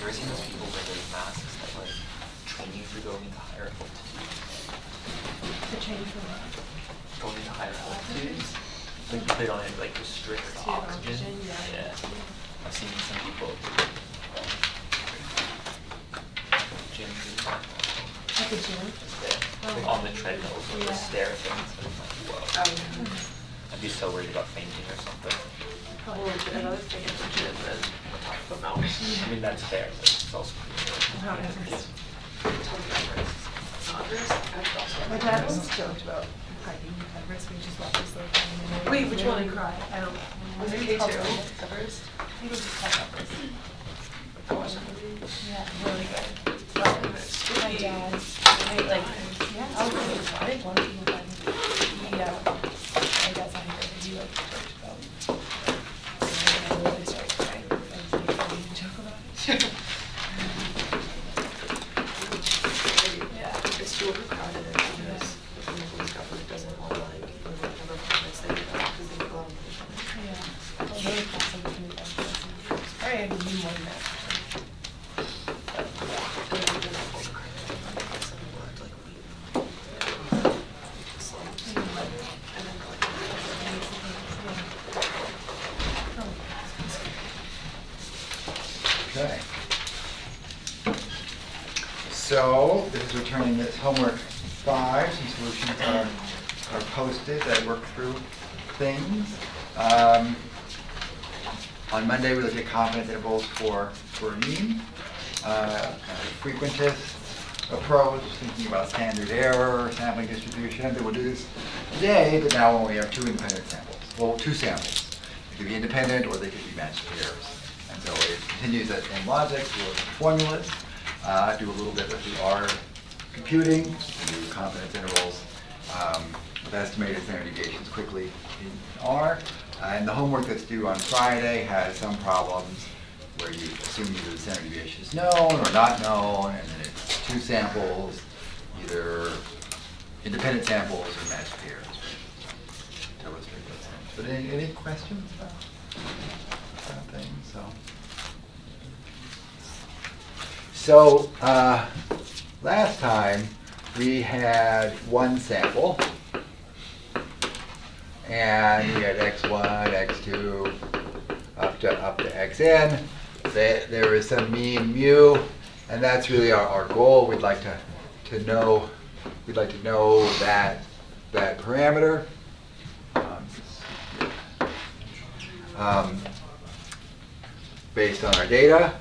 you ever seen those people wear those masks that like train you for going into higher altitudes? To change from what? Going into higher altitudes? Like they don't have like restrict oxygen. Yeah. I've seen some people gym At the gym? like on the treadmills or the stair things. And I'm like, whoa. I'd be so worried about fainting or something. Another thing is the gym and on top of the mountain. I mean that's fair, but it's also pretty good. Mount Everest. My My dad always joked about hiking Everest. We just watched this little thing. Wait, which one? And cry. I don't know. Was it Maybe it's K2? called Everest? I think it was just called Everest. I watched that movie. Yeah, really good. Well, My dad, yeah, I didn't want to go back. He, I guess I heard that he like joked about it. And I really started crying. I was like, I didn't joke about it. Yeah. It's too overcrowded and because the Philippines government doesn't want to like remove number of permits they give out because they get a lot of money. Yeah. Well, really cool something to do with Everest. Sorry, I didn't mean more than that. Okay. So this is returning this homework 5. Some solutions are posted that work through things. On Monday, we looked at confidence intervals for a mean, kind of frequentist approach, thinking about standard error, sampling distribution. Then we'll do this today, but now when we have 2 independent samples. Well, 2 samples. They could be independent or they could be matched pairs. And so it continues that same logic. We'll look at formulas, do a little bit with the R computing, do confidence intervals with estimated standard deviations quickly in R. And the homework that's due on Friday has some problems where you assume either the standard deviation is known or not known, and then it's 2 samples, either independent samples or matched pairs to illustrate those things. But any questions about things? So last time we had 1 sample, and we had x1, x2, up to xn. There is some mean mu, and that's really our goal. We'd like to know that parameter. Based on our data,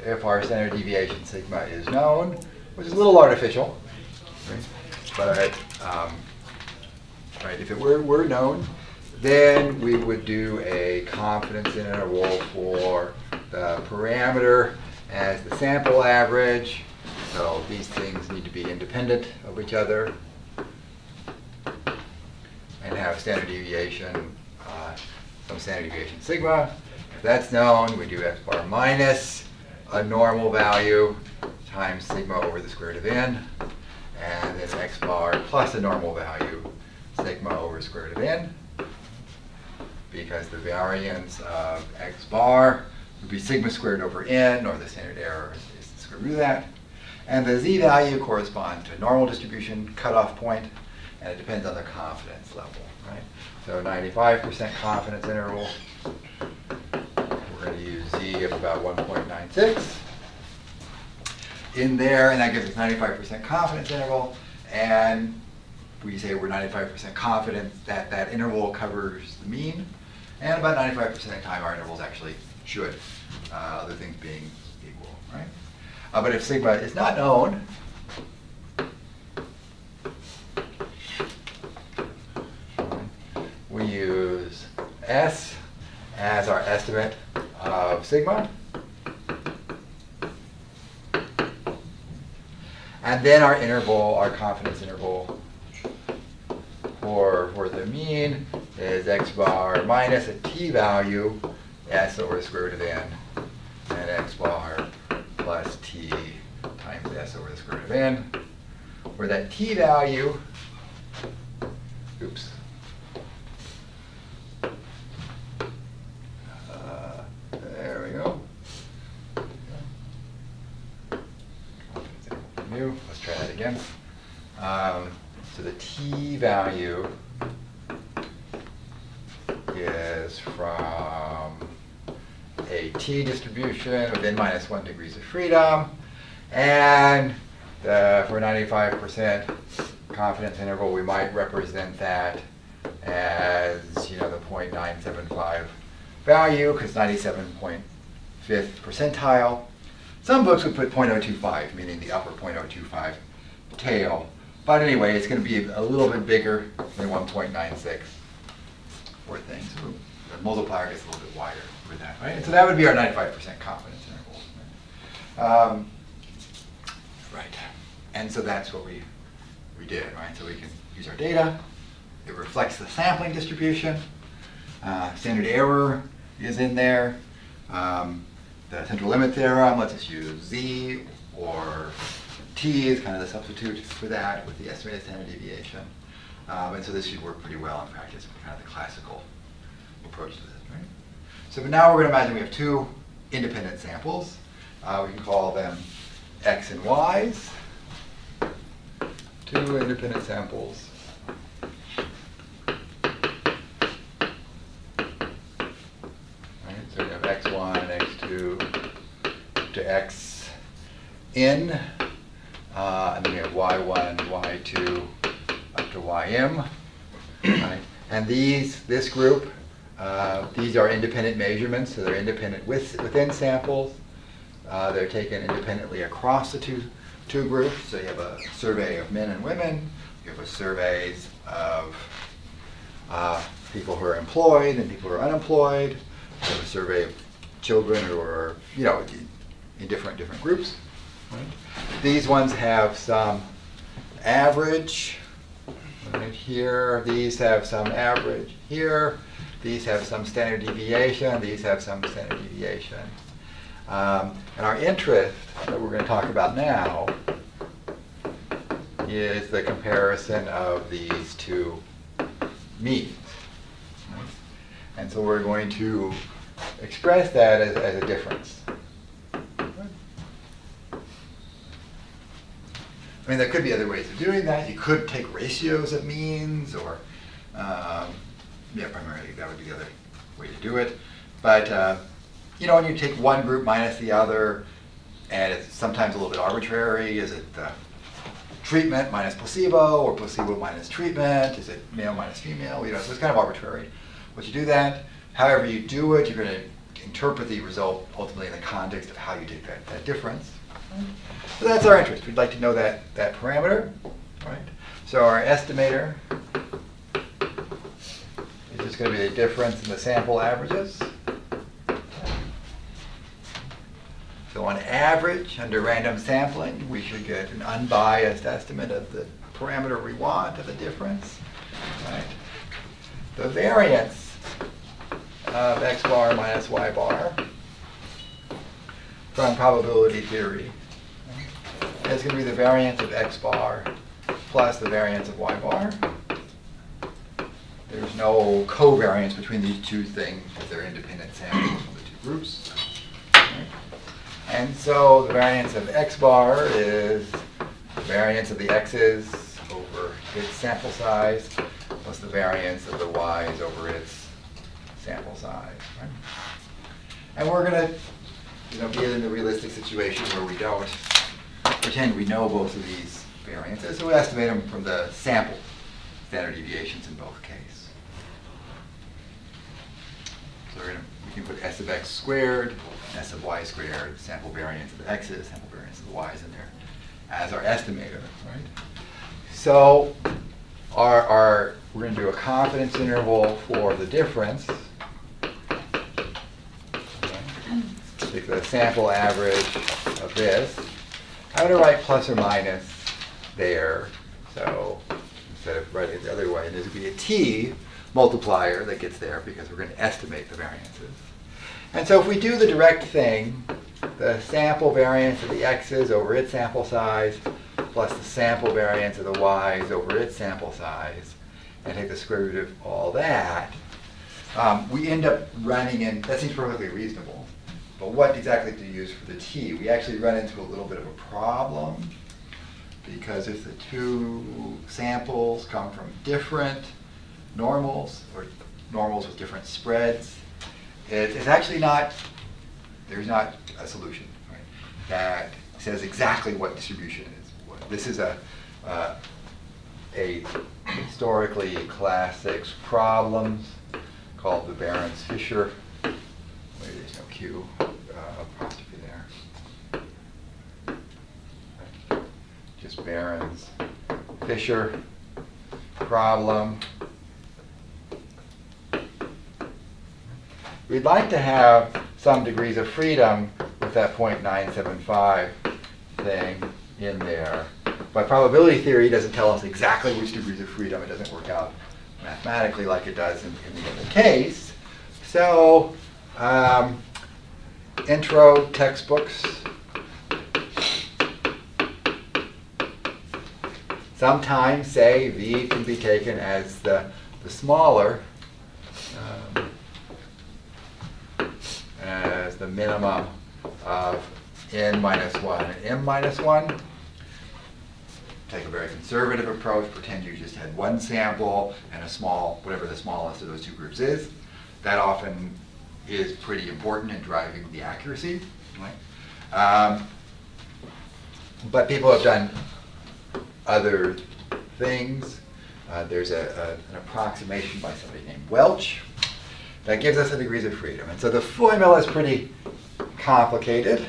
if our standard deviation sigma is known, which is a little artificial, right? But right, if it were known, then we would do a confidence interval for the parameter as the sample average. So these things need to be independent of each other and have standard deviation, some standard deviation sigma. If that's known, we do x bar minus a normal value times sigma over the square root of n, and then x bar plus a normal value sigma over square root of n, because the variance of x bar would be sigma squared over n, or the standard error is the square root of that. And the z value corresponds to a normal distribution cutoff point, and it depends on the confidence level, right? So 95% confidence interval, we're going to use z of about 1.96 in there, and that gives us 95% confidence interval, and we say we're 95% confident that that interval covers the mean, and about 95% of the time our intervals actually should, other things being equal, right? But if sigma is not known, we use S as our estimate of sigma. And then our interval, our confidence interval for the mean is x bar minus a t-value, s over the square root of n, and x bar plus t times s over the square root of n, where that t-value, oops, there we go, mu. Let's try that again. So the t value is from a t distribution within -1 degrees of freedom, and for a 95% confidence interval, we might represent that as, the 0.975 value, because 97.5th percentile. Some books would put 0.025, meaning the upper 0.025 tail. But anyway, it's going to be a little bit bigger than 1.96 for things. So the multiplier gets a little bit wider with that, right? And so that would be our 95% confidence interval. Right. And so that's what we did, right? So we can use our data. It reflects the sampling distribution. Standard error is in there. The central limit theorem lets us use z, or t is kind of the substitute for that with the estimated standard deviation. And so this should work pretty well in practice, kind of the classical approach to this, right? So but now we're going to imagine we have two independent samples. We can call them x and y's. Two independent samples. Right, so we have x1, x2 to x in, and then we have y1, y2 up to ym. Right? And this group, these are independent measurements, so they're independent within samples. They're taken independently across the two groups. So you have a survey of men and women. You have a surveys of people who are employed and people who are unemployed. You have a survey of children who are, in different groups. Right? These ones have some average right here. These have some average here. These have some standard deviation. These have some standard deviation. And our interest that we're going to talk about now is the comparison of these two means. Right? And so we're going to express that as a difference. I mean, there could be other ways of doing that. You could take ratios of means, or, primarily that would be the other way to do it. But, when you take one group minus the other, and it's sometimes a little bit arbitrary. Is it treatment minus placebo, or placebo minus treatment? Is it male minus female? So it's kind of arbitrary. Once you do that, however you do it, you're going to interpret the result ultimately in the context of how you take that difference. So that's our interest. We'd like to know that parameter, right? So our estimator is just going to be the difference in the sample averages. So on average, under random sampling, we should get an unbiased estimate of the parameter we want of the difference, right? The variance of x bar minus y bar from probability theory is going to be the variance of x bar plus the variance of y bar. There's no covariance between these two things because they're independent samples from the two groups. Right? And so the variance of x bar is the variance of the x's over its sample size plus the variance of the y's over its sample size. Right? And we're going to be in the realistic situation where we don't pretend we know both of these variances, so we estimate them from the sample standard deviations in both cases. So we can put s of x squared and s of y squared, sample variance of the x's, sample variance of the y's in there as our estimator, right? So we're going to do a confidence interval for the difference. Take the sample average of this. I'm going to write plus or minus there. So instead of writing it the other way, there's going to be a t multiplier that gets there because we're going to estimate the variances. And so if we do the direct thing, the sample variance of the x's over its sample size plus the sample variance of the y's over its sample size, and take the square root of all that, we end up running in, that seems perfectly reasonable. But what exactly to use for the t? We actually run into a little bit of a problem because if the two samples come from different normals, or normals with different spreads, it's actually not, there's not a solution, right, that says exactly what distribution is. This is a historically classics problems called the Behrens-Fisher. Maybe there's no Q apostrophe there. Just Behrens-Fisher problem. We'd like to have some degrees of freedom with that 0.975 thing in there. But probability theory doesn't tell us exactly which degrees of freedom. It doesn't work out mathematically like it does in the other case. So, intro textbooks. Sometimes say V can be taken as the smaller, as the minimum of n minus 1 and m minus 1. Take a very conservative approach, pretend you just had one sample and a small, whatever the smallest of those two groups is. That often is pretty important in driving the accuracy. Right? But people have done other things. There's an approximation by somebody named Welch that gives us the degrees of freedom. And so the formula is pretty complicated.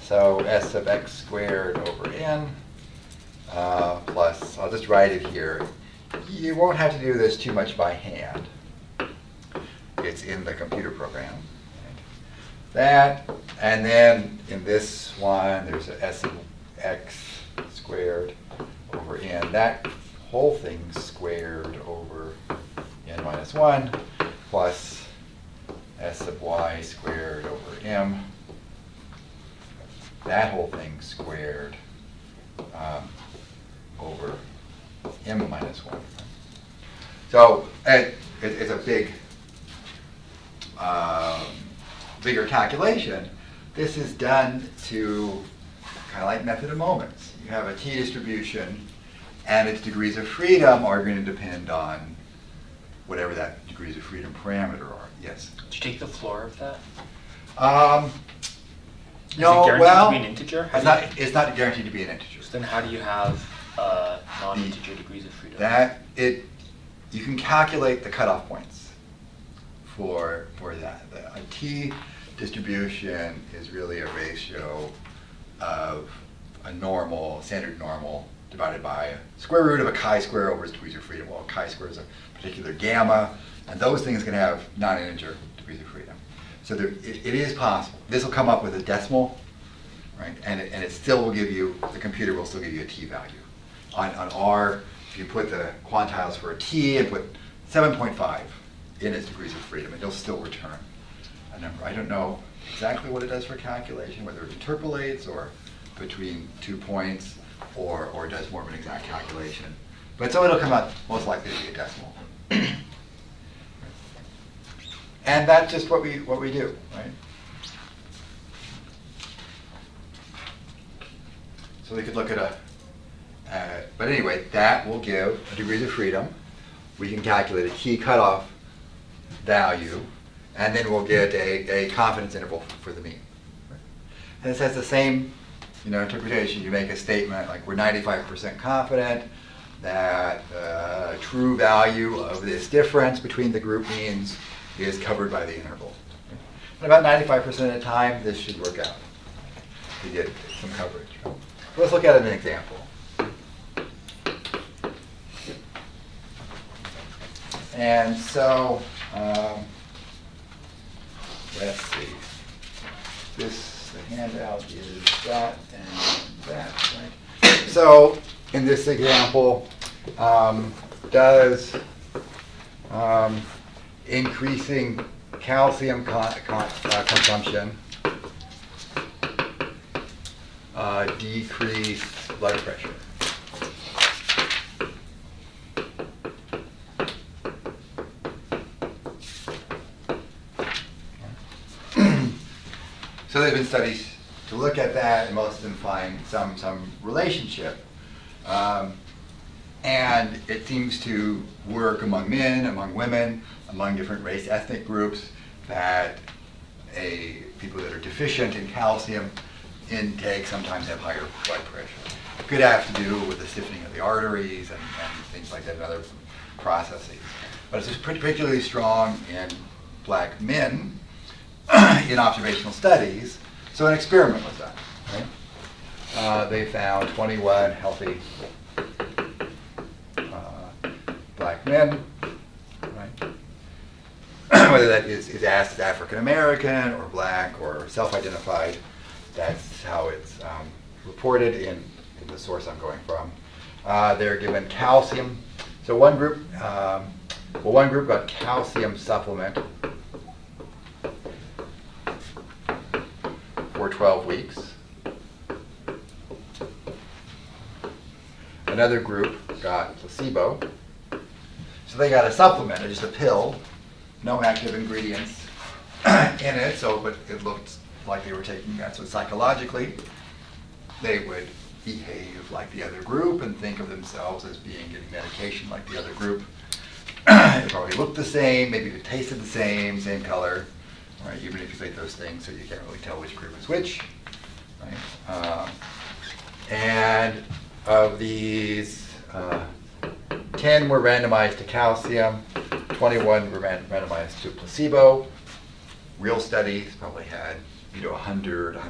So S sub x squared over n plus, I'll just write it here. You won't have to do this too much by hand. It's in the computer program. That, and then in this one, there's a S sub x squared over n. That whole thing squared over n minus 1 plus S sub y squared over m. That whole thing squared over m minus 1. So it's a bigger calculation. This is done to kind of like method of moments. You have a t distribution, and its degrees of freedom are going to depend on whatever that degrees of freedom parameter are. Yes? Did you take the floor of that? No, Is it guaranteed well, to be an integer? it's not guaranteed to be an integer. So then how do you have non-integer degrees of freedom? You can calculate the cutoff points for that. A t distribution is really a ratio of a normal, standard normal, divided by a square root of a chi-square over its degrees of freedom. Well, chi-square is a particular gamma, and those things can have non-integer degrees of freedom. So it is possible. This will come up with a decimal, right? And it still will give you, the computer will still give you a t value. On R, if you put the quantiles for a t and put 7.5 in its degrees of freedom, it'll still return a number. I don't know exactly what it does for calculation, whether it interpolates or between 2 points or does more of an exact calculation. But so it'll come out most likely to be a decimal. And that's just what we do, right? So we could look at but anyway, that will give a degrees of freedom. We can calculate a key cutoff value, and then we'll get a confidence interval for the mean. And this has the same, interpretation. You make a statement like, we're 95% confident that the true value of this difference between the group means is covered by the interval. And about 95% of the time, this should work out to get some coverage. So let's look at an example. And so, let's see. The handout is that and that, right? So, in this example, does increasing calcium consumption decrease blood pressure? So there's been studies to look at that, and most of them find some relationship And it seems to work among men, among women, among different race ethnic groups, that people that are deficient in calcium intake sometimes have higher blood pressure. It could have to do with the stiffening of the arteries and things like that and other processes. But it's just particularly strong in black men in observational studies. So an experiment was done. Right? They found 21 healthy black men, right? Whether that is asked as African American or black or self-identified, that's how it's reported in the source I'm going from. They're given calcium. So one group got calcium supplement for 12 weeks. Another group got placebo. So they got a supplement, just a pill, no active ingredients in it, but it looked like they were taking that. So psychologically, they would behave like the other group and think of themselves as being getting medication like the other group. It probably looked the same, maybe it tasted the same color, right? Even if you ate those things, so you can't really tell which group is which, right? And of these, 10 were randomized to calcium, 21 were randomized to placebo. Real studies probably had, 100, a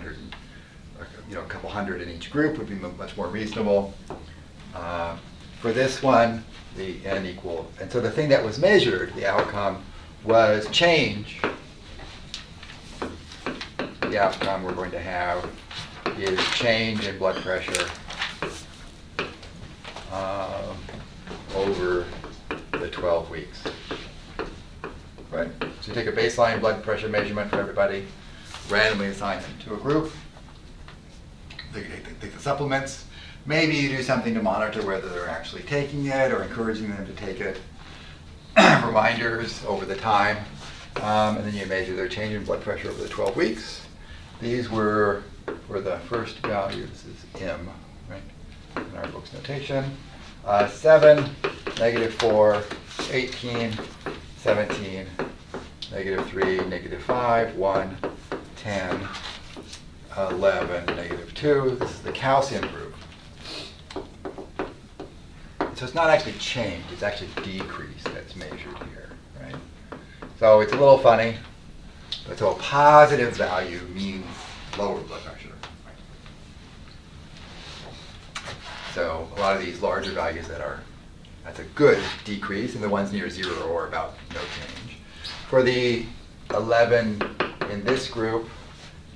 couple hundred in each group would be much more reasonable. For this one, the N equal, and so the thing that was measured, the outcome, was change. The outcome we're going to have is change in blood pressure over the 12 weeks. Right? So you take a baseline blood pressure measurement for everybody, randomly assign them to a group. They take the supplements. Maybe you do something to monitor whether they're actually taking it or encouraging them to take it. Reminders over the time. And then you measure their change in blood pressure over the 12 weeks. These were, for the first value, this is M, right, in our book's notation. 7, -4, 18, 17, -3, -5, 1, 10, 11, -2. This is the calcium group. So it's not actually change, it's actually decrease that's measured here, right? So it's a little funny, but so a positive value means lower blood pressure. So a lot of these larger values that's a good decrease, and the ones near 0 or about no change. For the 11 in this group,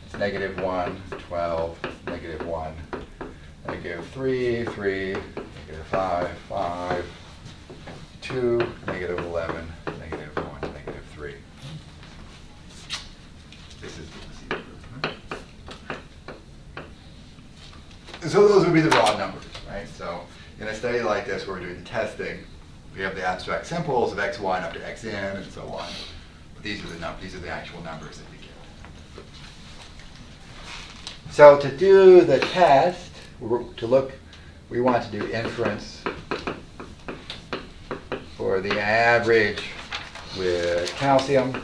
it's -1, 12, -1, -3, 3, -5, 5, 2, -11, -1, -3. This is the placebo group. So those would be the raw numbers, right? So in a study like this where we're doing the testing, we have the abstract simples of x1 up to xn and so on. But these are the actual numbers that we get. So to do the test, we want to do inference for the average with calcium.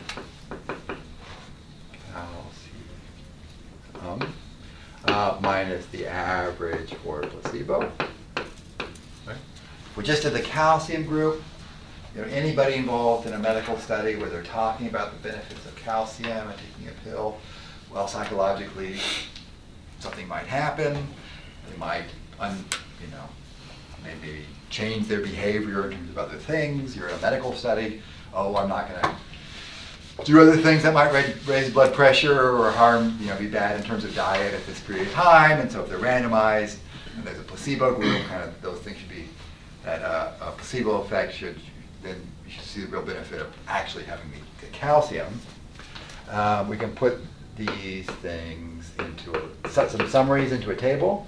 Minus the average for placebo. Right. We're just at the calcium group. Anybody involved in a medical study where they're talking about the benefits of calcium and taking a pill, well, psychologically, something might happen. They might, maybe change their behavior in terms of other things. You're in a medical study. Oh, I'm not going to do other things that might raise blood pressure or harm, be bad in terms of diet at this period of time. And so if they're randomized and there's a placebo group, kind of those things should be, that a placebo effect then you should see the real benefit of actually having the calcium. We can put these things some summaries into a table.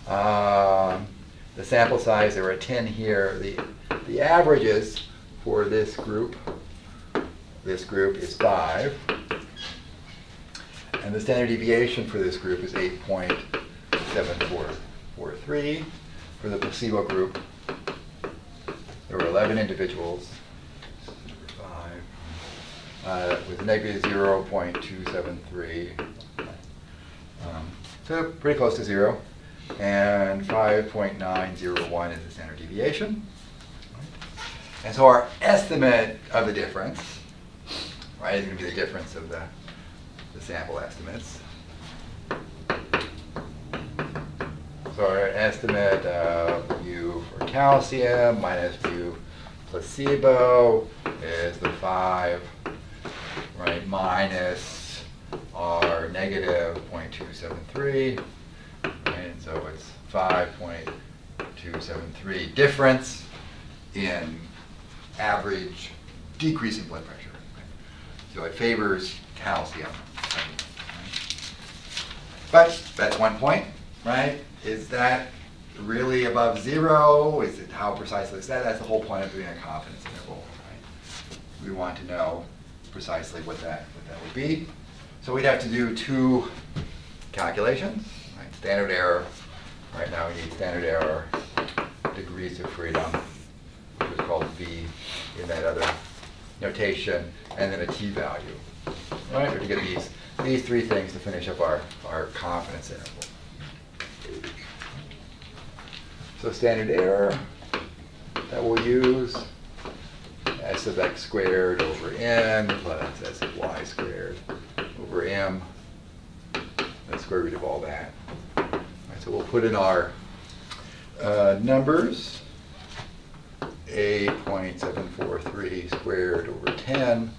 The sample size, there are 10 here. The averages for this group is 5. And the standard deviation for this group is 8.7443. for the placebo group, there were 11 individuals, with negative 0.273. So pretty close to 0. And 5.901 is the standard deviation. And so our estimate of the difference, right, is going to be the difference of the sample estimates. So our estimate of mu for calcium minus mu placebo is the 5, right, minus our negative 0.273. And so it's 5.273 difference in average decrease in blood pressure. So it favors calcium. But that's one point, right? Is that really above 0? Is it how precisely is that? That's the whole point of doing a confidence interval, right? We want to know precisely what that would be. So we'd have to do 2 calculations. Right? Standard error. Right now we need standard error, degrees of freedom, which is called V in that other notation, and then a t-value. Right? We're to get these 3 things to finish up our confidence interval. So standard error that we'll use, s of x squared over n plus s of y squared over m, the square root of all that. All right, so we'll put in our numbers, 8.743 squared over 10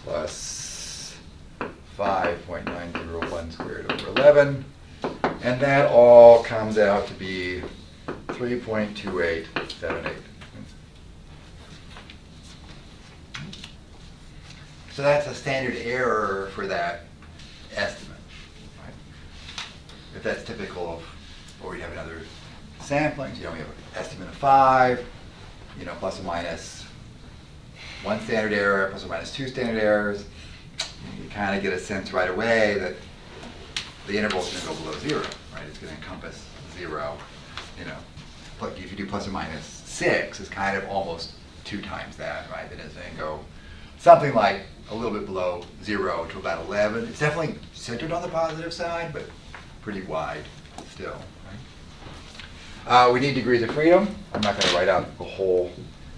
plus 5.901 squared over 11. And that all comes out to be 3.2878. So that's a standard error for that estimate. Right? If that's typical of, or you have another sampling, you know, we have an estimate of 5, you know, plus or minus 1 standard error, plus or minus 2 standard errors. You kind of get a sense right away that the interval is going to go below 0, right? It's going to encompass 0, you know. If you do plus or minus 6, it's kind of almost 2 times that, right? Then it's going to go something like a little bit below 0 to about 11. It's definitely centered on the positive side, but pretty wide still, right? We need degrees of freedom. I'm not going to write out the whole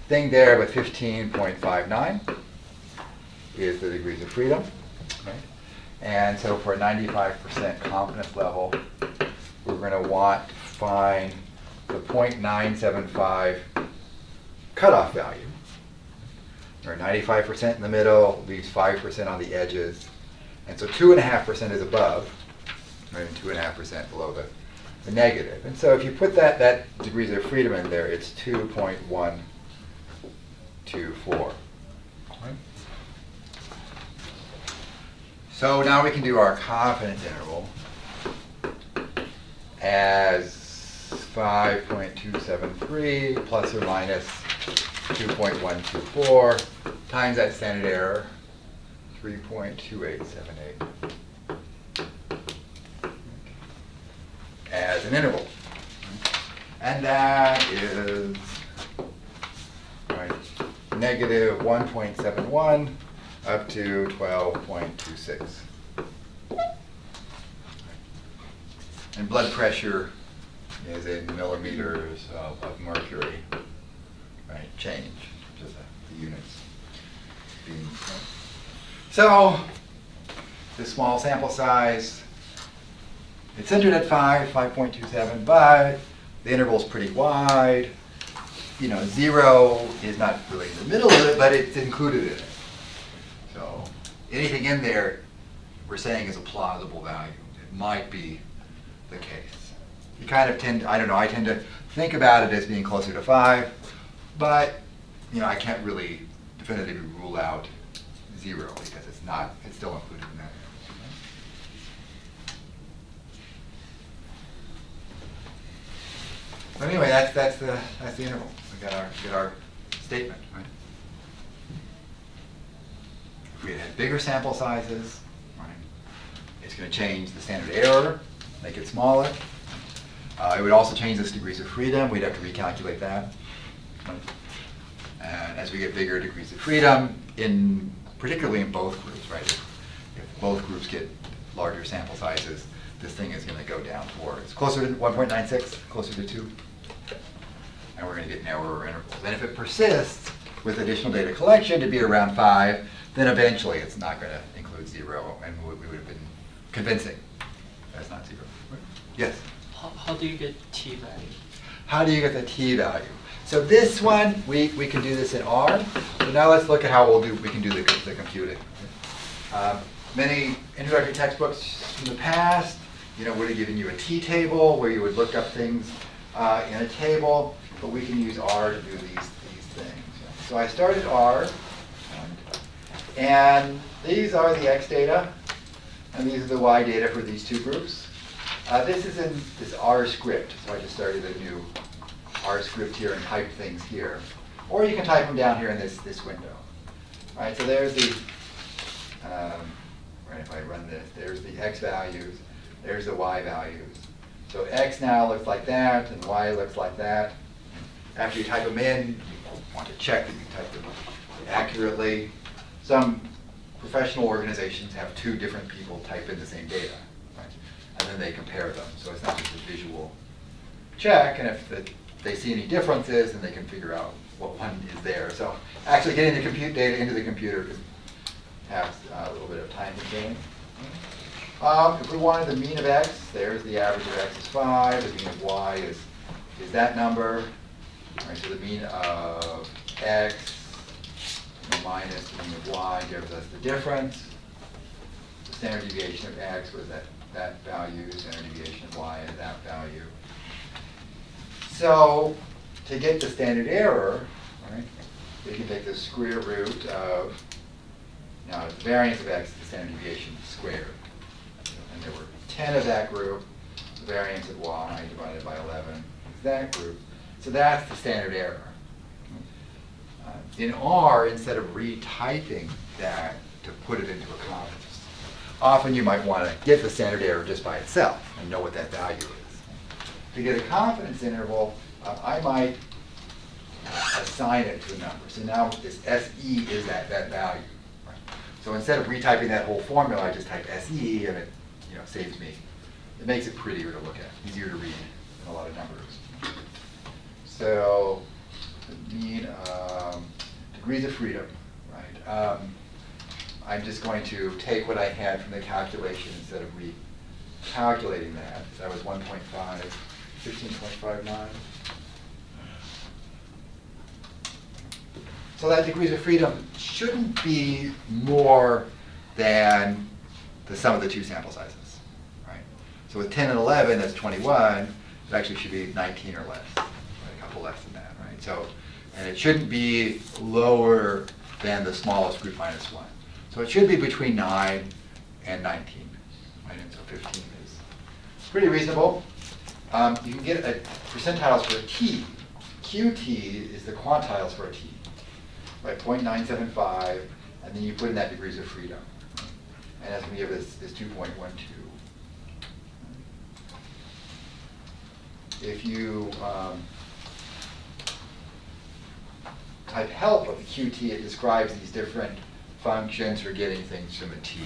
thing there, but 15.59 is the degrees of freedom, right? And so for a 95% confidence level, we're going to want to find the 0.975 cutoff value. Or 95% in the middle, leaves 5% on the edges. And so 2.5% is above, right, and 2.5% below the negative. And so if you put that degrees of freedom in there, it's 2.124. Right? So now we can do our confidence interval as 5.273 plus or minus 2.124 times that standard error, 3.2878, as an interval. And that is, right, negative 1.71 up to 12.26. And blood pressure is in millimeters of mercury, right, change, just the units being, right. So, this small sample size, it's centered at 5.27, but the interval is pretty wide. You know, 0 is not really in the middle of it, but it's included in it. So, anything in there we're saying is a plausible value. It might be the case. You kind of tend, I don't know, I tend to think about it as being closer to 5, but, you know, I can't really definitively rule out 0 because it's not, it's still included in that. But anyway, that's the interval. We got our statement, right? If we had bigger sample sizes, right, it's going to change the standard error, make it smaller. It would also change this degrees of freedom. We'd have to recalculate that. And as we get bigger degrees of freedom, particularly in both groups, right? If both groups get larger sample sizes, this thing is going to go down towards closer to 1.96, closer to 2. And we're going to get narrower intervals. And if it persists with additional data collection to be around 5, then eventually it's not going to include 0, and we would have been convincing that's not 0. Yes? How do you get t value? How do you get the t-value? So this one, we can do this in R. So now let's look at how we can do the computing. Many introductory textbooks from the past, would have given you a t-table where you would look up things in a table, but we can use R to do these things. So I started R, and these are the X data, and these are the Y data for these two groups. This is in this R script, so I just started a new R script here and type things here. Or you can type them down here in this window. All right, so there's the, right, if I run this, there's the X values, there's the Y values. So X now looks like that, and Y looks like that. After you type them in, you want to check that you type them accurately. Some professional organizations have 2 different people type in the same data, right? And then they compare them. So it's not just a visual check, and if they see any differences, then they can figure out what one is there. So actually getting the compute data into the computer can have a little bit of time consuming. If we wanted the mean of X, there's the average of X is 5, the mean of Y is that number. All right, so the mean of X minus the mean of Y gives us the difference. The standard deviation of X was that value, standard deviation of Y is that value. So to get the standard error, right, we can take the square root of, now the variance of X is the standard deviation squared. And there were 10 of that group. The variance of Y divided by 11 is that group. So that's the standard error. In R, instead of retyping that to put it into a confidence, often you might want to get the standard error just by itself and know what that value is. To get a confidence interval, I might assign it to a number. So now this SE is that value. Right? So instead of retyping that whole formula, I just type SE, and it saves me. It makes it prettier to look at, easier to read than a lot of numbers. So the mean degrees of freedom, right? I'm just going to take what I had from the calculation instead of recalculating that. That was 1.5, 15.59. So that degrees of freedom shouldn't be more than the sum of the 2 sample sizes, right? So with 10 and 11, that's 21. It actually should be 19 or less, right? A couple less than that, right? So, and it shouldn't be lower than the smallest group minus 1. So it should be between 9 and 19, right? And so 15 is pretty reasonable. You can get percentiles for a t. QT is the quantiles for a t, right? 0.975, and then you put in that degrees of freedom. And that's going to give us this 2.12. If you type help of the QT, it describes these different functions for getting things from a t.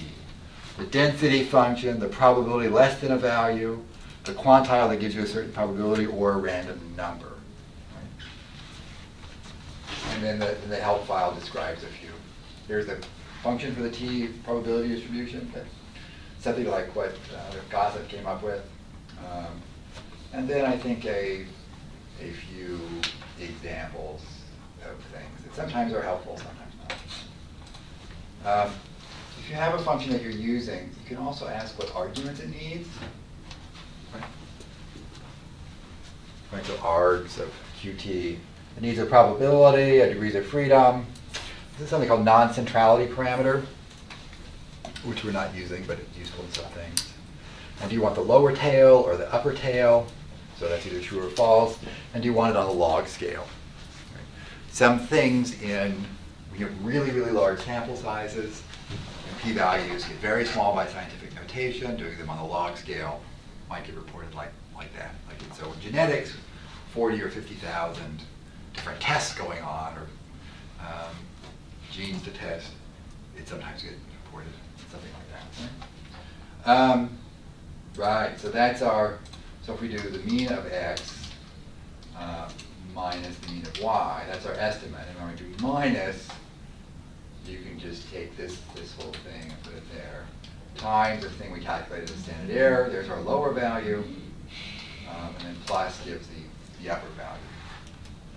The density function, the probability less than a value, the quantile that gives you a certain probability, or a random number. Right? And then the help file describes a few. Here's the function for the t probability distribution. That's something like what Gossett came up with. And then I think a few examples of things that sometimes are helpful, sometimes not. If you have a function that you're using, you can also ask what arguments it needs. Right, so args of QT. It needs a probability, a degrees of freedom. This is something called non-centrality parameter, which we're not using, but it's useful in some things. And do you want the lower tail or the upper tail? So that's either true or false. And do you want it on a log scale? Right. Some things when you have really, really large sample sizes, and p-values get very small by scientific notation, doing them on the log scale might get reported like that. So in genetics, 40 or 50,000 different tests going on, or genes to test, it sometimes gets reported, something like that. Right, so that's so if we do the mean of x minus the mean of y, that's our estimate. And when we do minus, you can just take this whole thing and put it there, times the thing we calculated as standard error, there's our lower value, and then plus gives the upper value.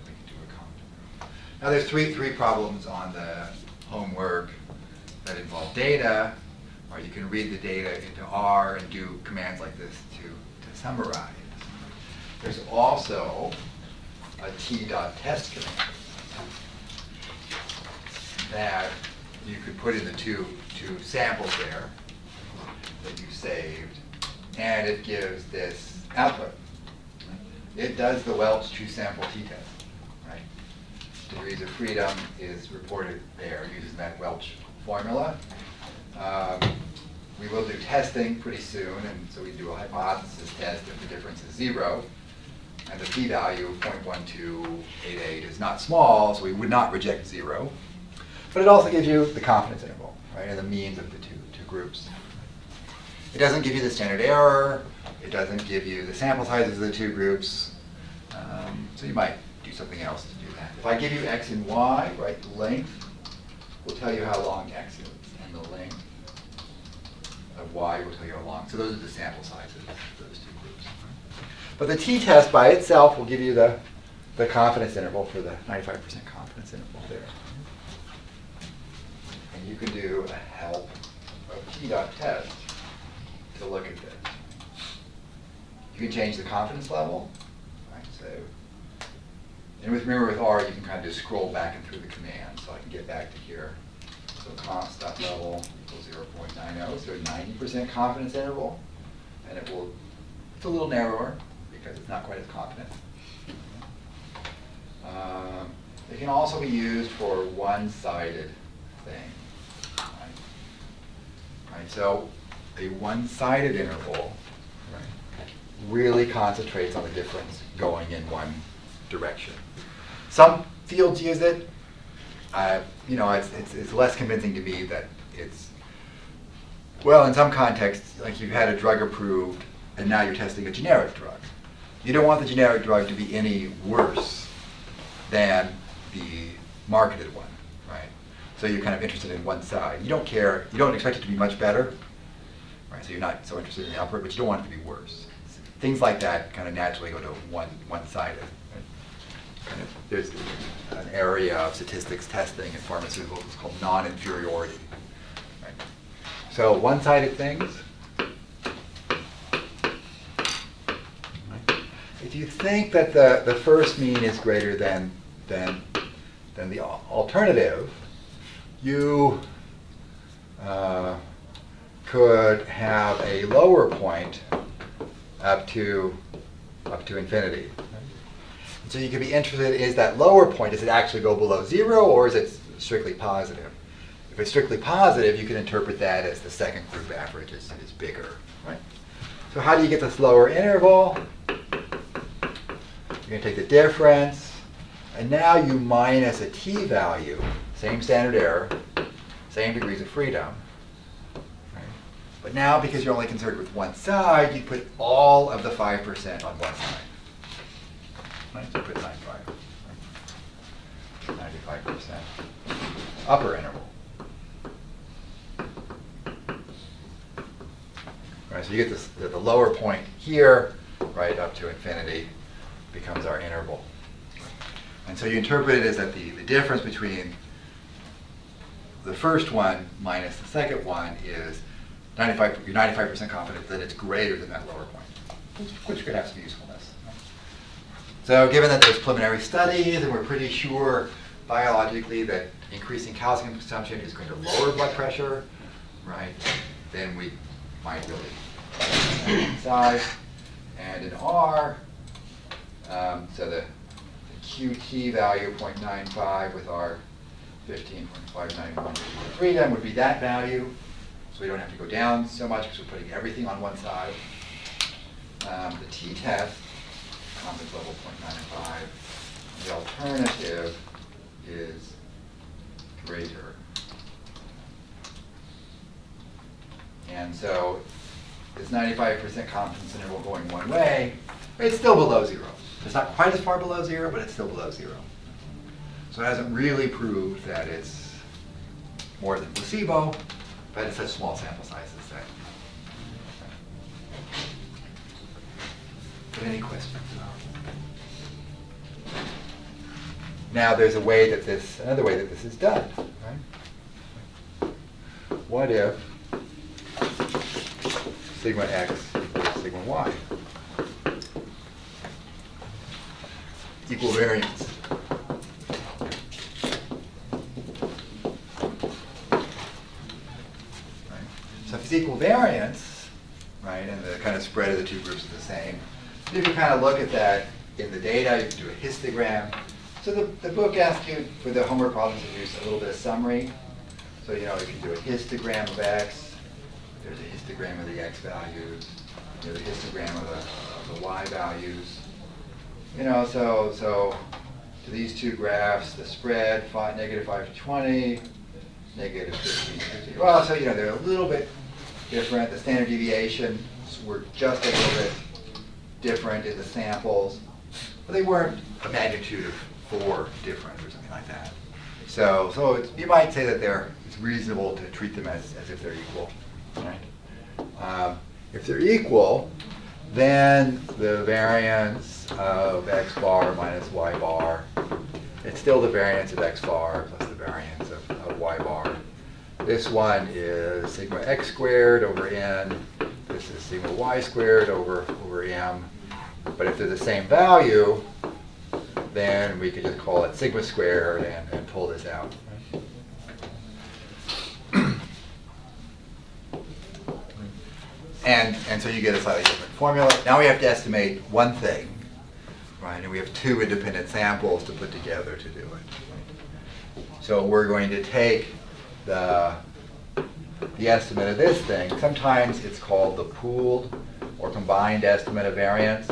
We can do a count. Now there's three problems on the homework that involve data, or you can read the data into R and do commands like this to summarize. There's also a t.test command that you could put in the two samples there that you saved, and it gives this output. It does the Welch two-sample t-test, right? Degrees of freedom is reported there using that Welch formula. We will do testing pretty soon, and so we do a hypothesis test if the difference is 0. And the p-value of 0.1288 is not small, so we would not reject 0. But it also gives you the confidence interval, right, and the means of the two groups. It doesn't give you the standard error. It doesn't give you the sample sizes of the two groups. So you might do something else to do that. If I give you x and y, right, the length will tell you how long x is, and the length of y will tell you how long. So those are the sample sizes of those two groups. But the t-test by itself will give you the confidence interval for the 95% confidence interval there. And you can do a help of t.test to look at this. You can change the confidence level. Right, so, and remember with R, you can kind of just scroll back and through the command. So I can get back to here. So const level equals 0.90, so a 90% confidence interval. And it's a little narrower because it's not quite as confident. It can also be used for one-sided thing. Right, so a one-sided interval really concentrates on the difference going in one direction. Some fields use it. It's less convincing to me that it's, well, in some contexts, like you've had a drug approved and now you're testing a generic drug. You don't want the generic drug to be any worse than the marketed one, right? So you're kind of interested in one side. You don't care, you don't expect it to be much better, right? So you're not so interested in the upward, but you don't want it to be worse. Things like that kind of naturally go to one-sided. Right? Kind of, there's an area of statistics testing in pharmaceuticals called non-inferiority. Right? So one-sided things. If you think that the first mean is greater than the alternative, you could have a lower point up to infinity. So you could be interested, is that lower point, does it actually go below 0, or is it strictly positive? If it's strictly positive, you can interpret that as the second group average is bigger. Right? So how do you get this lower interval? You're going to take the difference, and now you minus a t-value, same standard error, same degrees of freedom. But now, because you're only concerned with one side, you put all of the 5% on one side. Right? So you put 95. 95%. Upper interval. Right, so you get this, the lower point here, right up to infinity, becomes our interval. And so you interpret it as that the difference between the first one minus the second one is you're 95% confident that it's greater than that lower point, which could have some usefulness. So given that there's preliminary studies and we're pretty sure biologically that increasing calcium consumption is going to lower blood pressure, right, then we might really size. And in R, so the QT value 0.95 with our 15.591 freedom would be that value. So we don't have to go down so much because we're putting everything on one side. the t-test, confidence level 0.95. The alternative is greater. And so this 95% confidence interval going one way, it's still below 0. It's not quite as far below 0, but it's still below 0. So it hasn't really proved that it's more than placebo, but it's such small sample sizes that. But any questions? Now there's another way that this is done, right? What if sigma x equals sigma y? Equal variance. Right? So if it's equal variance, right, and the kind of spread of the two groups is the same, if you kind of look at that in the data, you can do a histogram. So the book asks you for the homework problems to do a little bit of summary. So you can do a histogram of x. There's a histogram of the x values. There's a histogram of the y values. So to these two graphs, the spread, negative 5 to 20, negative 15 to 50. Well, so they're a little bit different. The standard deviations were just a little bit different in the samples, but they weren't a magnitude of 4 different or something like that. So you might say that it's reasonable to treat them as if they're equal. Right? If they're equal, then the variance of x bar minus y bar, it's still the variance of x bar plus the variance of y bar. This one is sigma x squared over n. This is sigma y squared over m. But if they're the same value, then we could just call it sigma squared and pull this out. And so you get a slightly different formula. Now we have to estimate one thing, right? And we have 2 independent samples to put together to do it. So we're going to take the estimate of this thing. Sometimes it's called the pooled or combined estimate of variance.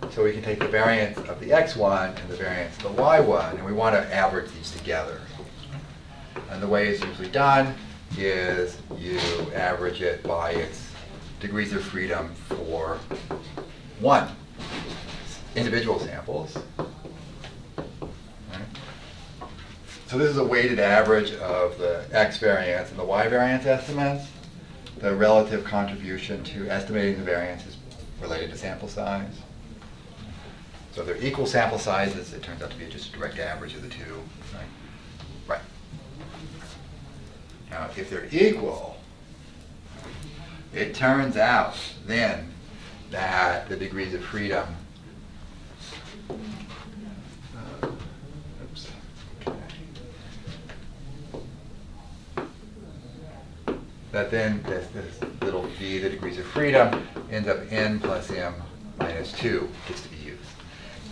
So we can take the variance of the x1 and the variance of the y1, and we want to average these together. And the way it's usually done is you average it by its degrees of freedom for 1 individual samples. Right? So this is a weighted average of the x variance and the y variance estimates. The relative contribution to estimating the variance is related to sample size. So they're equal sample sizes. It turns out to be just a direct average of the 2. Right? Right. Now, if they're equal, it turns out then that the degrees of freedom that then this little v, the degrees of freedom, ends up n plus m minus 2 gets to be used.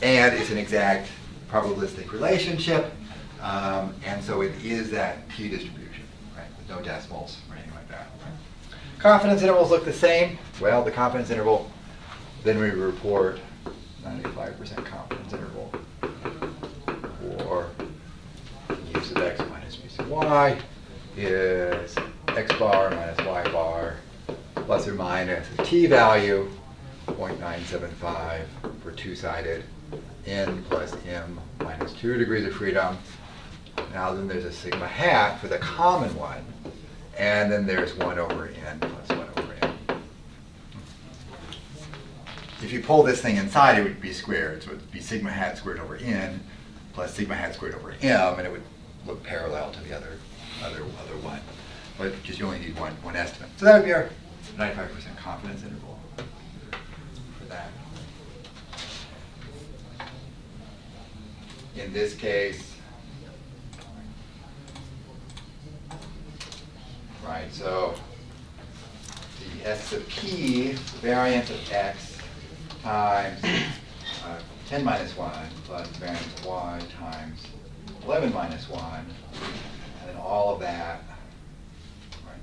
And it's an exact probabilistic relationship, and so it is that p-distribution. No decimals or anything like that. Confidence intervals look the same. Well, the confidence interval, then we report 95% confidence interval for use of x minus use of y is x bar minus y bar plus or minus a t-value 0.975 for 2-sided n plus m minus 2 degrees of freedom. Now then there's a sigma hat for the common one, and then there's 1 over n plus 1 over m. If you pull this thing inside, it would be squared, so it would be sigma hat squared over n plus sigma hat squared over m, and it would look parallel to the other one. But just you only need one estimate. So that would be our 95% confidence interval for that. In this case, right, so the s of p, the variance of x times 10 minus 1 plus the variance of y times 11 minus 1, and then all of that, right,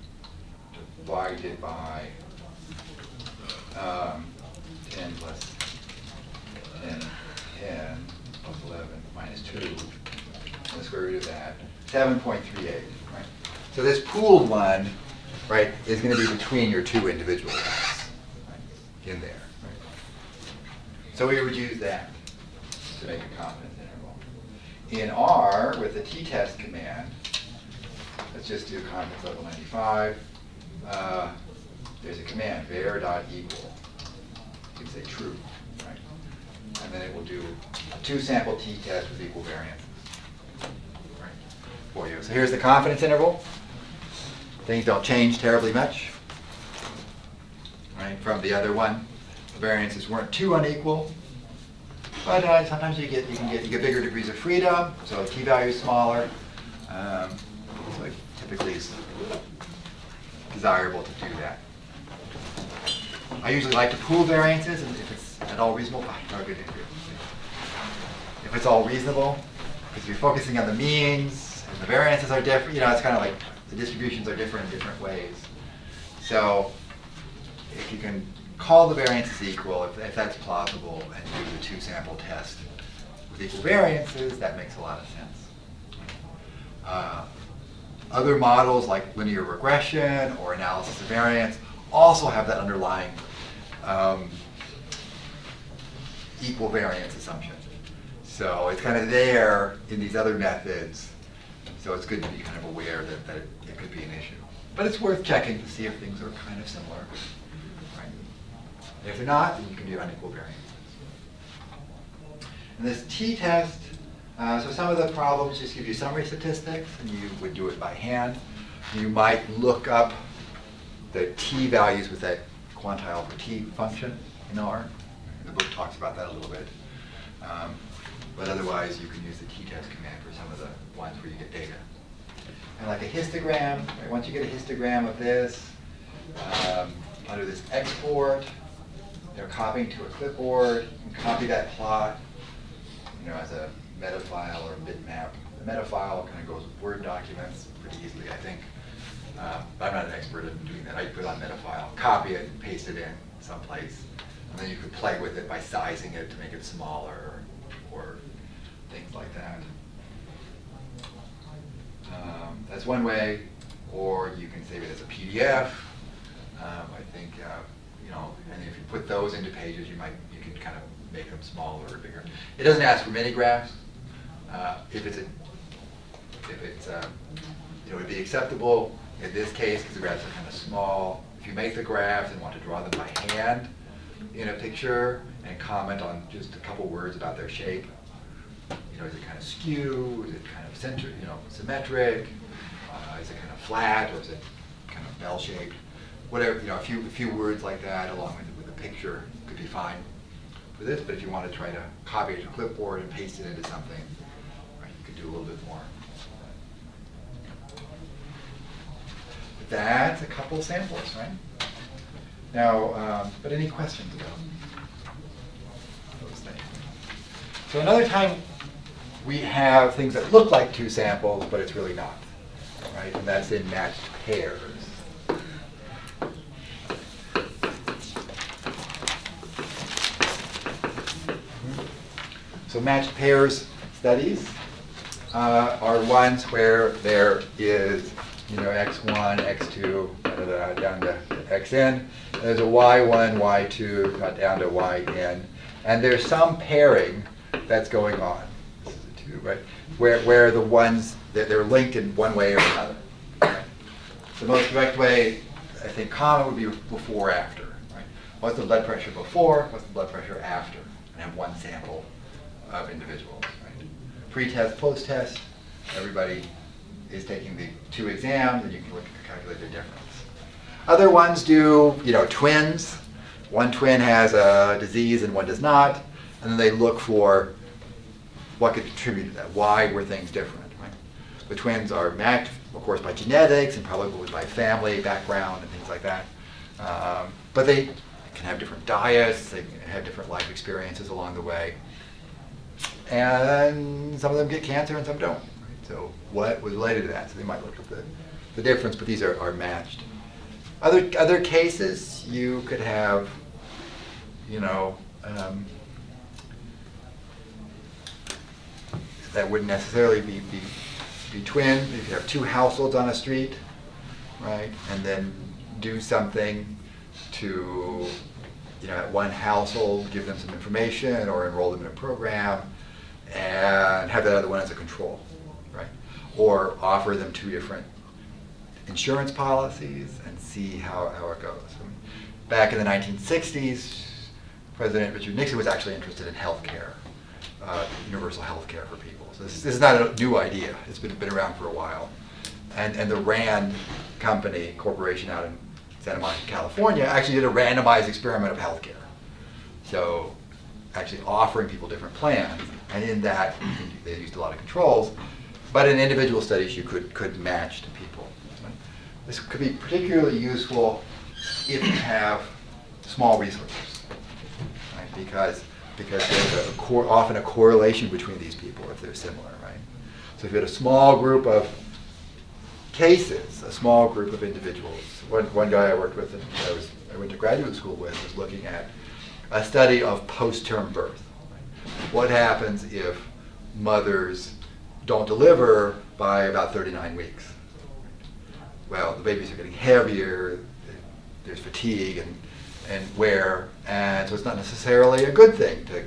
divided by 7.38, right? So this pooled one, right, is going to be between your two individual ones, right, in there. Right? So we would use that to make a confidence interval. In R, with the t-test command, let's just do confidence level 95. There's a command, var.equal. You can say true, right? And then it will do a two-sample t-test with equal variances, right, for you. So here's the confidence interval. Things don't change terribly much, right, from the other one. The variances weren't too unequal, but sometimes you get bigger degrees of freedom, so the t-value is smaller. So it typically is desirable to do that. I usually like to pool variances, and if it's at all reasonable, if it's all reasonable, because you're focusing on the means, and the variances are different, it's kind of like the distributions are different in different ways. So if you can call the variances equal, if that's plausible, and do the two-sample test with equal variances, that makes a lot of sense. Other models like linear regression or analysis of variance also have that underlying equal variance assumption. So it's kind of there in these other methods. So it's good to be kind of aware that it could be an issue. But it's worth checking to see if things are kind of similar. Right? If they're not, then you can do unequal variances. And this t-test, so some of the problems just give you summary statistics, and you would do it by hand. You might look up the t-values with that quantile per t function in R. The book talks about that a little bit. But otherwise, you can use the t-test command for some of the ones where you get data. And like a histogram, right, once you get a histogram of this, under this export, copying to a clipboard, you can copy that plot, as a meta file or a bitmap. The meta file kind of goes with Word documents pretty easily, I think. But I'm not an expert in doing that. I put on meta file, copy it, and paste it in someplace. And then you could play with it by sizing it to make it smaller or things like that. That's one way, or you can save it as a PDF. I think, and if you put those into pages, you can kind of make them smaller or bigger. It doesn't ask for many graphs. If it would be acceptable in this case because the graphs are kind of small. If you make the graphs and want to draw them by hand in a picture and comment on just a couple words about their shape, is it kind of skew? Is it kind of symmetric? Is it kind of flat, or is it kind of bell-shaped? Whatever, a few words like that along with a picture could be fine for this. But if you want to try to copy it to a clipboard and paste it into something, right, you could do a little bit more. But that's a couple of samples, right? Now, but any questions about those things? So another time, we have things that look like two samples, but it's really not, right? And that's in matched pairs. So matched pairs studies are ones where there is, x1, x2, down to xn. There's a y1, y2, down to yn, and there's some pairing that's going on. This is a 2, right? Where the ones that they're linked in one way or another. Right? The most direct way, I think, common would be before after. Right? What's the blood pressure before? What's the blood pressure after? And have one sample of individuals. Right? Pre-test, post-test, everybody is taking the 2 exams, and you can calculate their difference. Other ones do, twins. One twin has a disease and one does not, and then they look for what could contribute to that. Why were things different? Right? The twins are matched, of course, by genetics and probably by family background and things like that. But they can have different diets. They can have different life experiences along the way. And some of them get cancer and some don't. Right? So what was related to that? So they might look at the difference, but these are matched. Other cases, you could have, that wouldn't necessarily be be twin, you could have two households on a street, right? And then do something to, at one household, give them some information or enroll them in a program and have that other one as a control, right? Or offer them two different insurance policies and see how it goes. Back in the 1960s, President Richard Nixon was actually interested in health care, universal health care for people. So this is not a new idea. It's been around for a while. And the RAND corporation out in Santa Monica, California, actually did a randomized experiment of health care. So actually offering people different plans, and in that they used a lot of controls, but in individual studies you could match to people. This could be particularly useful if you have small resources, right? Because there's often a correlation between these people if they're similar, right? So if you had a small group of cases, a small group of individuals. One guy I worked with and I went to graduate school with was looking at a study of post-term birth. What happens if mothers don't deliver by about 39 weeks? Well, the babies are getting heavier, there's fatigue and wear, and so it's not necessarily a good thing to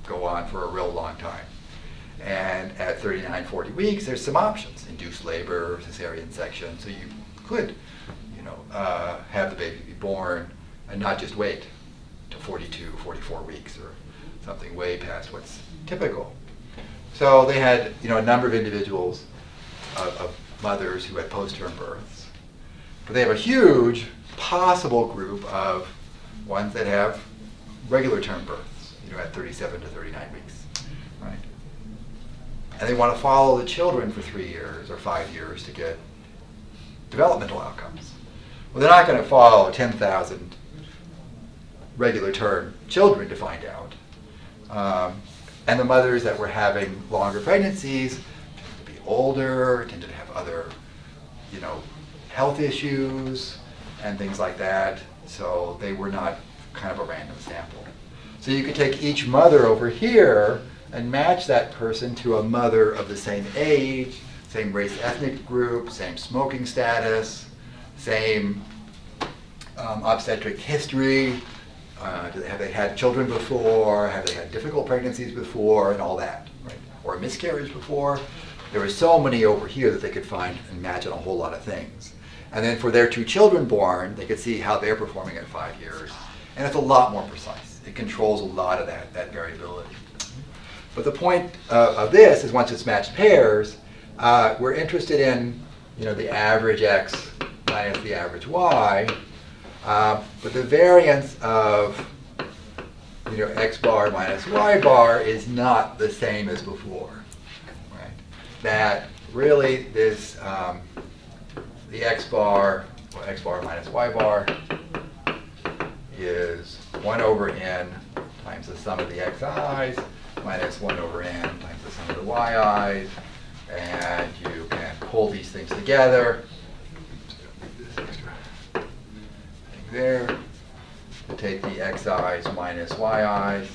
go on for a real long time. And at 39, 40 weeks, there's some options: induced labor, cesarean section. So you could, have the baby be born and not just wait to 42, 44 weeks or something way past what's typical. So they had, a number of individuals of mothers who had post-term births, but they have a huge possible group of ones that have regular term births, at 37 to 39 weeks, right? And they want to follow the children for 3 years or 5 years to get developmental outcomes. Well, they're not going to follow 10,000 regular term children to find out. And the mothers that were having longer pregnancies tended to be older, tended to have other, health issues and things like that. So they were not kind of a random sample. So you could take each mother over here and match that person to a mother of the same age, same race ethnic group, same smoking status, same obstetric history. Have they had children before? Have they had difficult pregnancies before? And all that, right? Or a miscarriage before? There were so many over here that they could find and match on a whole lot of things. And then for their 2 children born, they could see how they're performing at 5 years. And it's a lot more precise. It controls a lot of that variability. But the point of this is once it's matched pairs, we're interested in the average X minus the average Y, but the variance of X bar minus Y bar is not the same as before, right? That really this the X bar minus Y bar is 1 over n times the sum of the Xi's minus 1 over n times the sum of the Yi's, and you can pull these things together. This extra thing there to take the Xi's minus Yi's.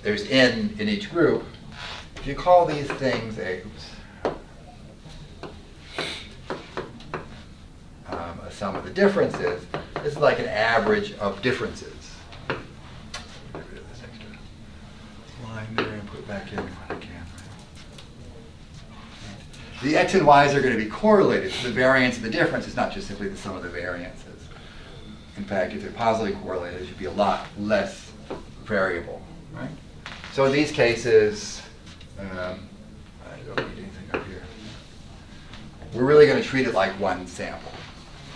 There's n in each group. If you call these things a sum of the differences, this is like an average of differences. Get rid of this extra line there and put it back in when I can. The X and Y's are going to be correlated. So the variance of the difference is not just simply the sum of the variances. In fact, if they're positively correlated, it should be a lot less variable, right? So in these cases, I don't need anything up here. We're really going to treat it like one sample.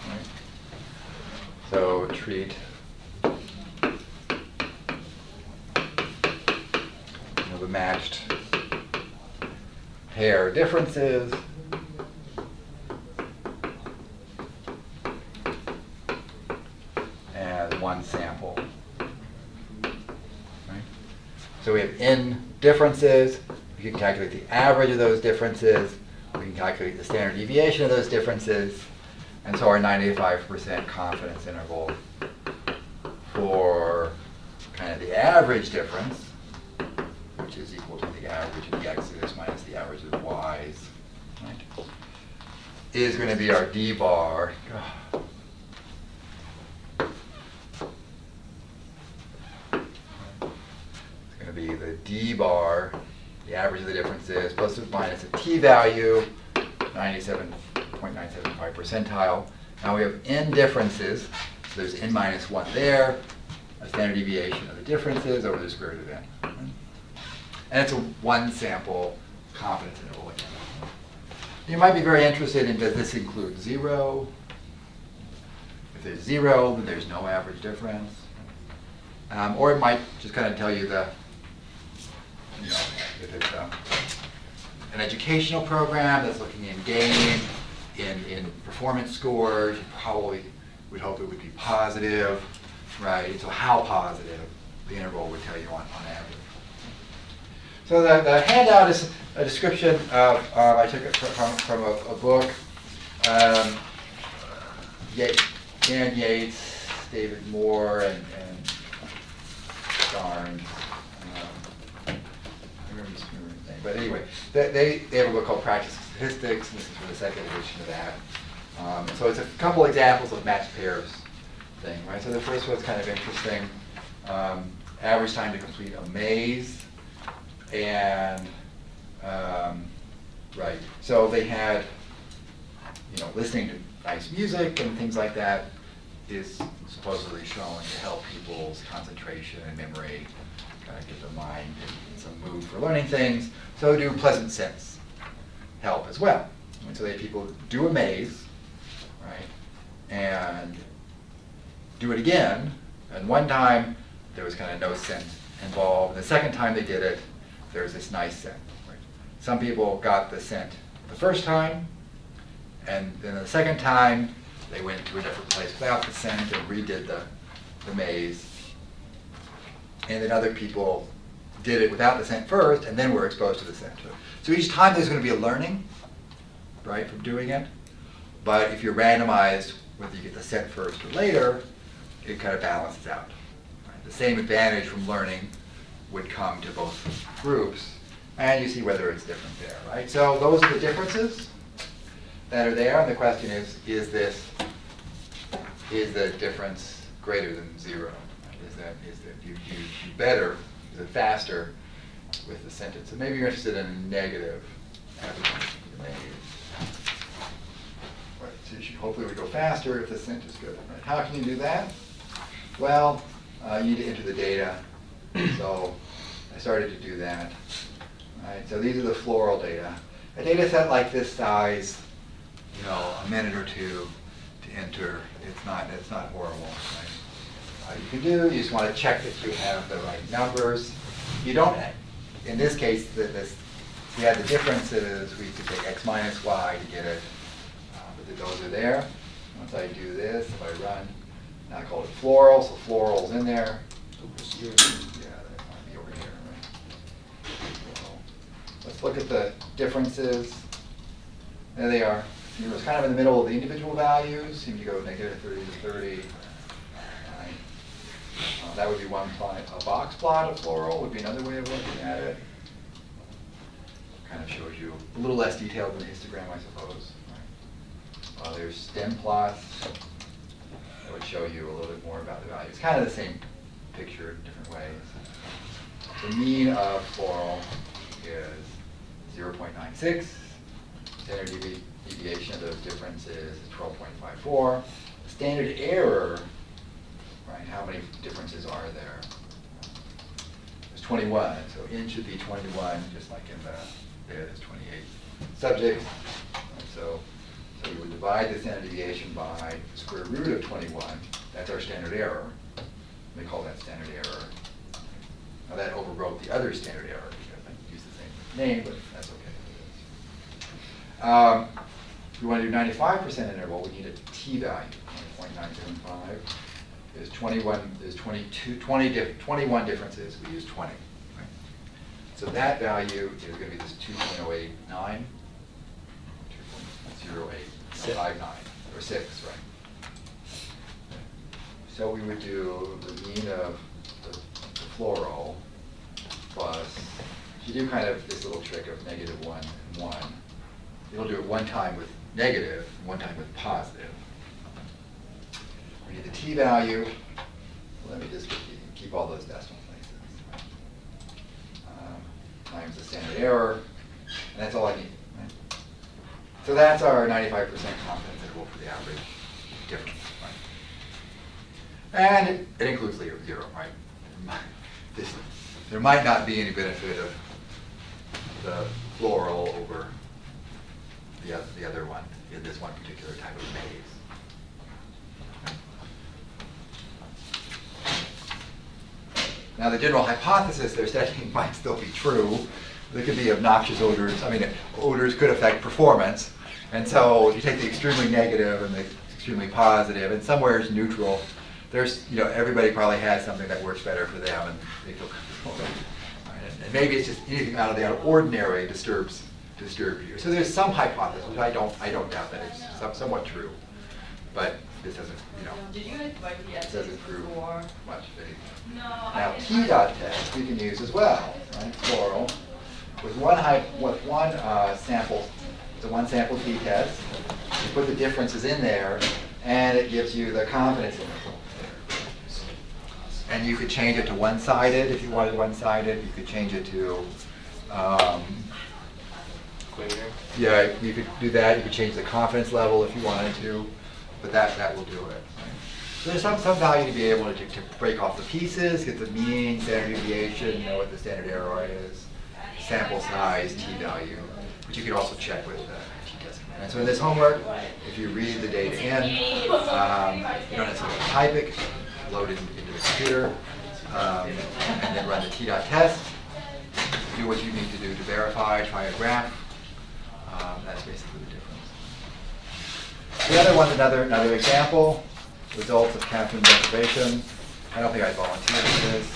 Right? So treat the matched pair differences as one sample. Right? So we have n differences. We can calculate the average of those differences. We can calculate the standard deviation of those differences. And so our 95% confidence interval for kind of the average difference, which is equal to the average of the x's minus the average of the y's is going to be our D bar. It's going to be the D bar, the average of the differences, plus or minus a t-value, 97.975 percentile. Now we have n differences, so there's n minus 1 there, a standard deviation of the differences over the square root of n. And it's a one sample confidence interval again. You might be very interested in, does this include 0? If there's 0, then there's no average difference. Or it might just kind of tell you the, if it's an educational program that's looking in gain, in performance scores, you probably would hope it would be positive, right? So how positive the interval would tell you on average. So the handout is a description of, I took it from a book, Dan Yates, David Moore, and Garn. I remember his name, but anyway, they have a book called Practice Statistics, and this is for the second edition of that. So it's a couple examples of matched pairs thing, right? So the first one's kind of interesting. Average time to complete a maze. And, right, so they had, listening to nice music and things like that is supposedly shown to help people's concentration and memory, kind of get the mind in some mood for learning things. So do pleasant scents help as well. And so they had people do a maze, right, and do it again. And one time there was kind of no scent involved. The second time they did it, there's this nice scent. Right? Some people got the scent the first time, and then the second time they went to a different place without the scent and redid the maze. And then other people did it without the scent first and then were exposed to the scent. So each time there's going to be a learning, right, from doing it. But if you're randomized, whether you get the scent first or later, it kind of balances out. Right? The same advantage from learning would come to both groups, and you see whether it's different there, right? So those are the differences that are there, and the question is the difference greater than 0? Is that you better, is it faster with the sentence? So maybe you're interested in a negative average. Right, so you should hopefully would go faster if the scent is good. Right? How can you do that? Well, you need to enter the data. So I started to do that. Right, so these are the floral data. A data set like this size, a minute or two to enter. It's not horrible. Right? You just want to check that you have the right numbers. You don't. In this case, we had the differences. We could take x minus y to get it. But those are there. Once I do this, if I run, now I call it floral. So floral's in there. Yeah, that might be over here, right? So let's look at the differences. There they are. It was kind of in the middle of the individual values. Seem to go negative 30 to 30. Right. That would be one plot. A box plot of floral would be another way of looking at it. Kind of shows you a little less detailed than the histogram, I suppose. Right. There's stem plots. That would show you a little bit more about the value. It's kind of the same picture in different ways. The mean of floral is 0.96. Standard deviation of those differences is 12.54. The standard error, right, how many differences are there? There's 21, so n should be 21, just like in there's 28 subjects. And so we would divide the standard deviation by the square root of 21. That's our standard error. They call that standard error. Now that overwrote the other standard error because I used the same name, but that's okay. If we want to do 95% interval, we need a t-value. 0.975. There's 21 differences. We use 20. Right? So that value is going to be this 2.089, 2.0859, or 6, right? So we would do the mean of the floral plus, you do kind of this little trick of -1 and 1. You'll do it one time with negative, one time with positive. We need the t-value. Let me just keep all those decimal places. Times the standard error, and that's all I need. Right? So that's our 95% confidence interval for the average difference. Right? And it includes zero, right? There might not be any benefit of the floral over the other one in this one particular type of maze. Now the general hypothesis they're studying might still be true. There could be obnoxious odors. I mean, odors could affect performance. And so you take the extremely negative and the extremely positive, and somewhere it's neutral. There's, everybody probably has something that works better for them and they feel comfortable. Right? And maybe it's just anything out of the ordinary disturbs you. So there's some hypothesis, which I don't doubt that it's somewhat true. But this doesn't, it doesn't prove much of anything. Now t-dot test we can use as well, right? Floral. With one sample, it's a one sample t-test. You put the differences in there, and it gives you the confidence interval. And you could change it to one-sided if you wanted one-sided. You could change it to, yeah, you could do that. You could change the confidence level if you wanted to, but that will do it. Right? So there's some value to be able to break off the pieces, get the mean, standard deviation, know what the standard error is, sample size, t-value, but you could also check with t-test. And so in this homework, if you read the data in, you don't necessarily type it, load it into the computer, and then run the t-dot test, do what you need to do to verify, try a graph. That's basically the difference. The other one, another example, results of caffeine deprivation. I don't think I volunteered for this,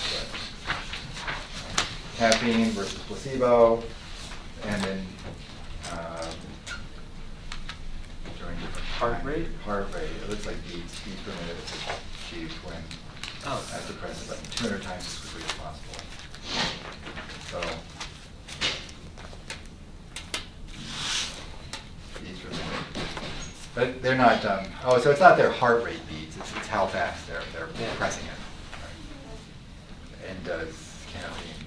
but caffeine versus placebo, and then during different Heart rate? Heart rate. It looks like beats per minute is achieved when as the press button 200 times as quickly as possible. So beats per minute. But they're not, so it's not their heart rate beats, it's how fast they're pressing it. Right? And does caffeine,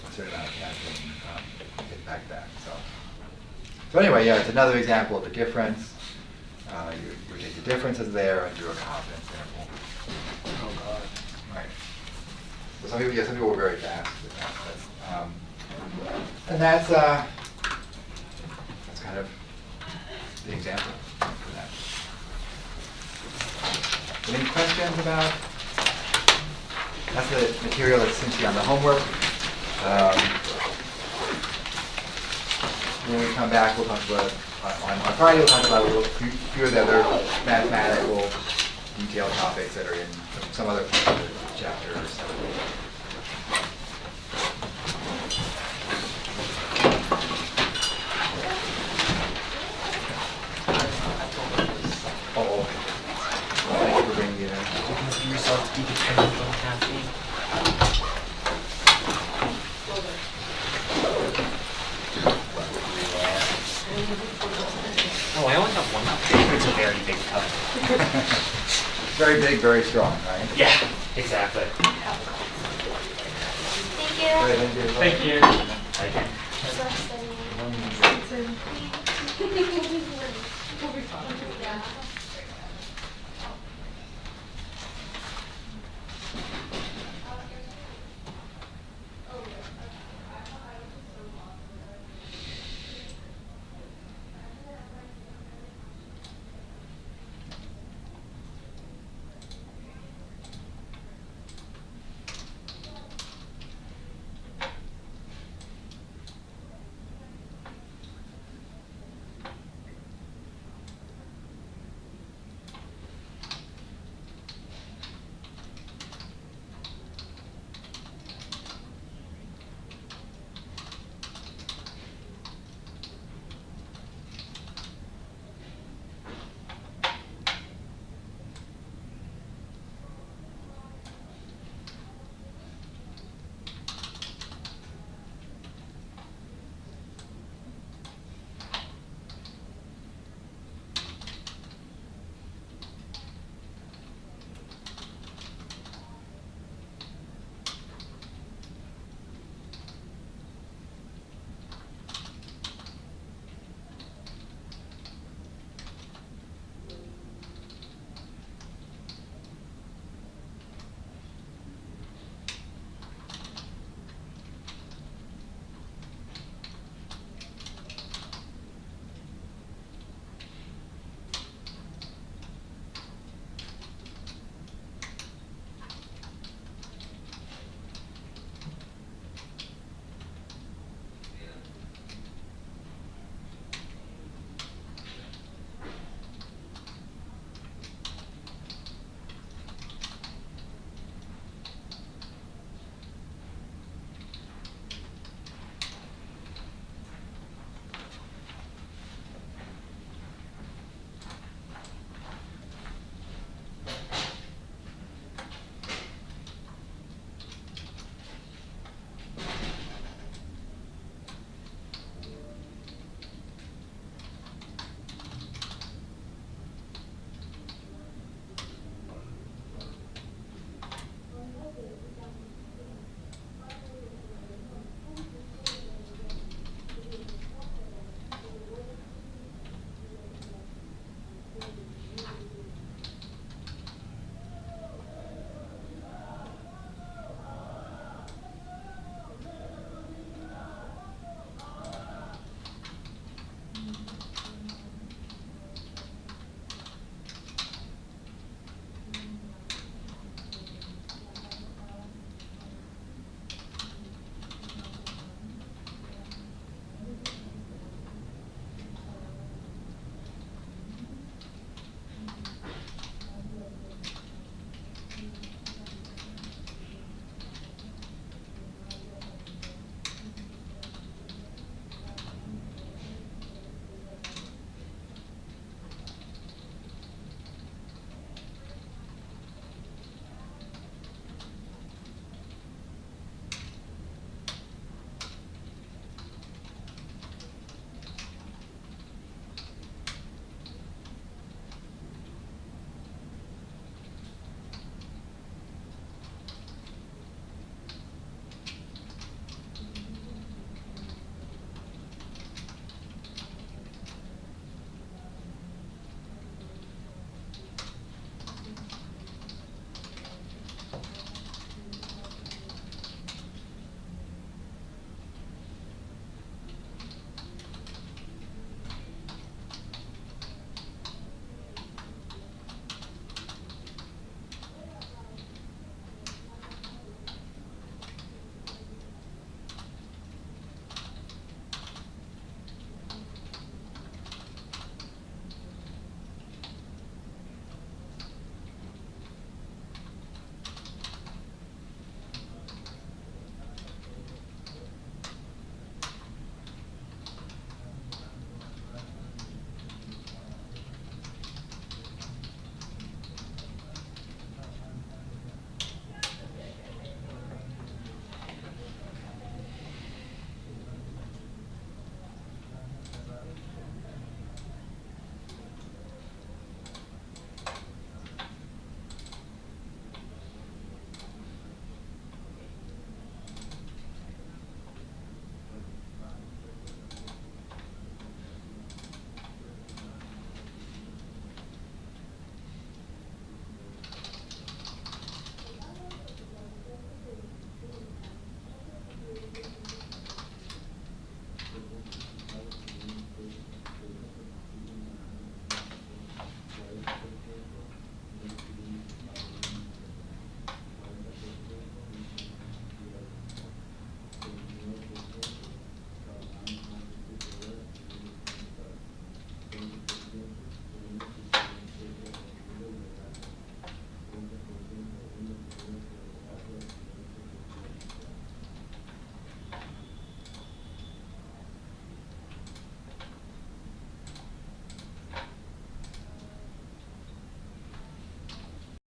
a certain amount of caffeine, get back that. So anyway, yeah, it's another example of the difference. You take the differences there and do a confidence interval. Oh God. Right. So some people were very fast with that. But, and that's kind of the example for that. Any questions about? That's the material that's essentially on the homework. When we come back, we'll talk about, on Friday, we'll talk about a few of the other mathematical detailed topics that are in some other part of the chapters. Oh, thank you for bringing it in. You consider yourself to be dependent on caffeine? Oh, I only have one cup. It's a very big cup. Very big, very strong, right? Yeah, exactly. Thank you. Great, thank you. Thank you. Thank you. We'll be fine.